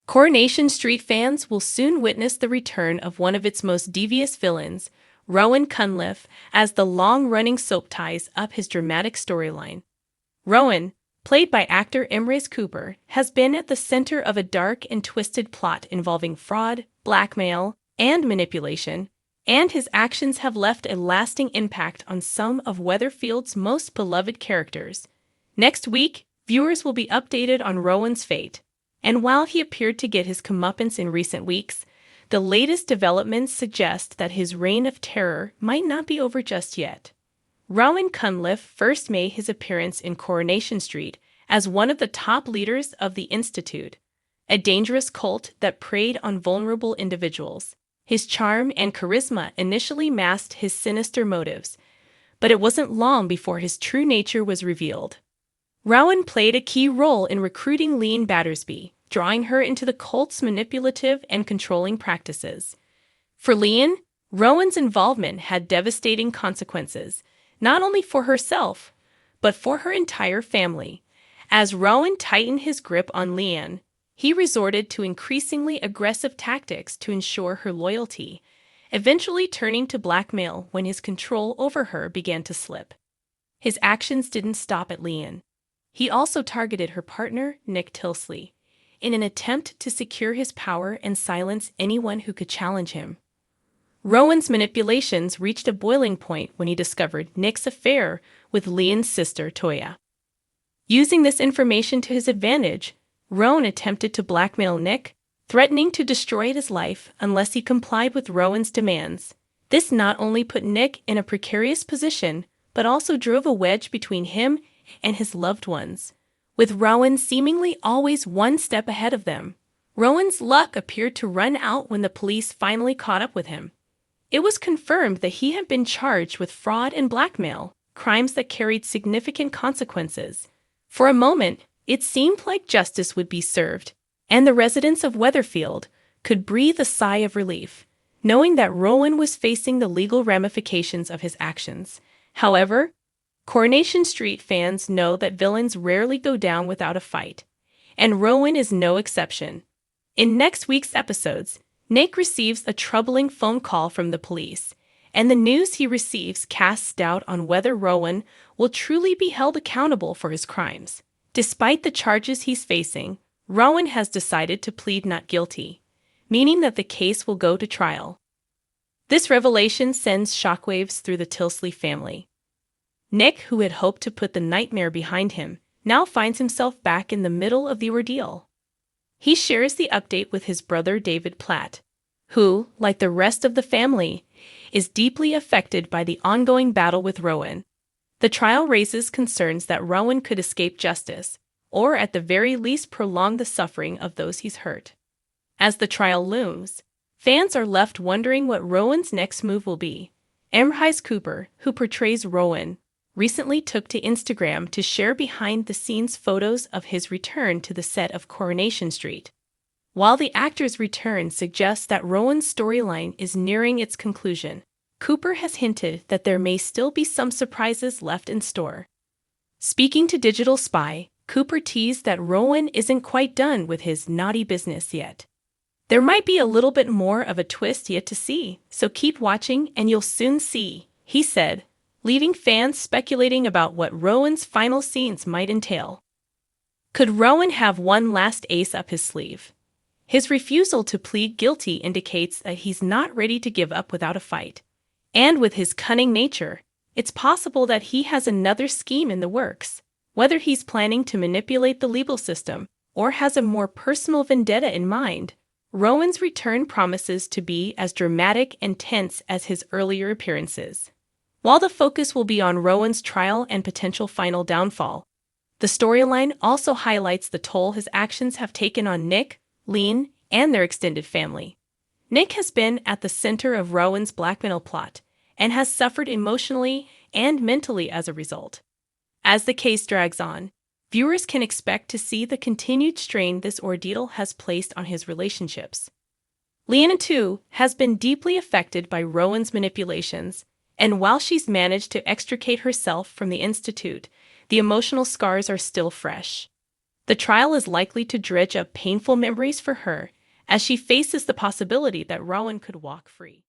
Coronation Street fans will soon witness the return of one of its most devious villains, Rowan Cunliffe, as the long-running soap ties up his dramatic storyline. Rowan, played by actor Emrys Cooper, has been at the center of a dark and twisted plot involving fraud, blackmail, and manipulation, and his actions have left a lasting impact on some of Weatherfield's most beloved characters. Next week, viewers will be updated on Rowan's fate, and while he appeared to get his comeuppance in recent weeks, the latest developments suggest that his reign of terror might not be over just yet. Rowan Cunliffe first made his appearance in Coronation Street as one of the top leaders of the Institute, a dangerous cult that preyed on vulnerable individuals. His charm and charisma initially masked his sinister motives, but it wasn't long before his true nature was revealed. Rowan played a key role in recruiting Leanne Battersby, drawing her into the cult's manipulative and controlling practices. For Leanne, Rowan's involvement had devastating consequences, not only for herself, but for her entire family. As Rowan tightened his grip on Leanne, he resorted to increasingly aggressive tactics to ensure her loyalty, eventually turning to blackmail when his control over her began to slip. His actions didn't stop at Leanne. He also targeted her partner, Nick Tilsley, in an attempt to secure his power and silence anyone who could challenge him. Rowan's manipulations reached a boiling point when he discovered Nick's affair with Leanne's sister, Toya. Using this information to his advantage, Rowan attempted to blackmail Nick, threatening to destroy his life unless he complied with Rowan's demands. This not only put Nick in a precarious position, but also drove a wedge between him and his loved ones, with Rowan seemingly always one step ahead of them. Rowan's luck appeared to run out when the police finally caught up with him. It was confirmed that he had been charged with fraud and blackmail, crimes that carried significant consequences. For a moment, it seemed like justice would be served, and the residents of Weatherfield could breathe a sigh of relief, knowing that Rowan was facing the legal ramifications of his actions. However, Coronation Street fans know that villains rarely go down without a fight, and Rowan is no exception. In next week's episodes, Nick receives a troubling phone call from the police, and the news he receives casts doubt on whether Rowan will truly be held accountable for his crimes. Despite the charges he's facing, Rowan has decided to plead not guilty, meaning that the case will go to trial. This revelation sends shockwaves through the Tilsley family. Nick, who had hoped to put the nightmare behind him, now finds himself back in the middle of the ordeal. He shares the update with his brother David Platt, who, like the rest of the family, is deeply affected by the ongoing battle with Rowan. The trial raises concerns that Rowan could escape justice, or at the very least prolong the suffering of those he's hurt. As the trial looms, fans are left wondering what Rowan's next move will be. Emrys Cooper, who portrays Rowan, recently took to Instagram to share behind-the-scenes photos of his return to the set of Coronation Street. While the actor's return suggests that Rowan's storyline is nearing its conclusion, Cooper has hinted that there may still be some surprises left in store. Speaking to Digital Spy, Cooper teased that Rowan isn't quite done with his naughty business yet. There might be a little bit more of a twist yet to see, so keep watching and you'll soon see, he said, leaving fans speculating about what Rowan's final scenes might entail. Could Rowan have one last ace up his sleeve? His refusal to plead guilty indicates that he's not ready to give up without a fight. And with his cunning nature, it's possible that he has another scheme in the works. Whether he's planning to manipulate the legal system or has a more personal vendetta in mind, Rowan's return promises to be as dramatic and tense as his earlier appearances. While the focus will be on Rowan's trial and potential final downfall, the storyline also highlights the toll his actions have taken on Nick, Leanne, and their extended family. Nick has been at the center of Rowan's blackmail plot and has suffered emotionally and mentally as a result. As the case drags on, viewers can expect to see the continued strain this ordeal has placed on his relationships. Leanne, too, has been deeply affected by Rowan's manipulations, and while she's managed to extricate herself from the Institute, the emotional scars are still fresh. The trial is likely to dredge up painful memories for her as she faces the possibility that Rowan could walk free.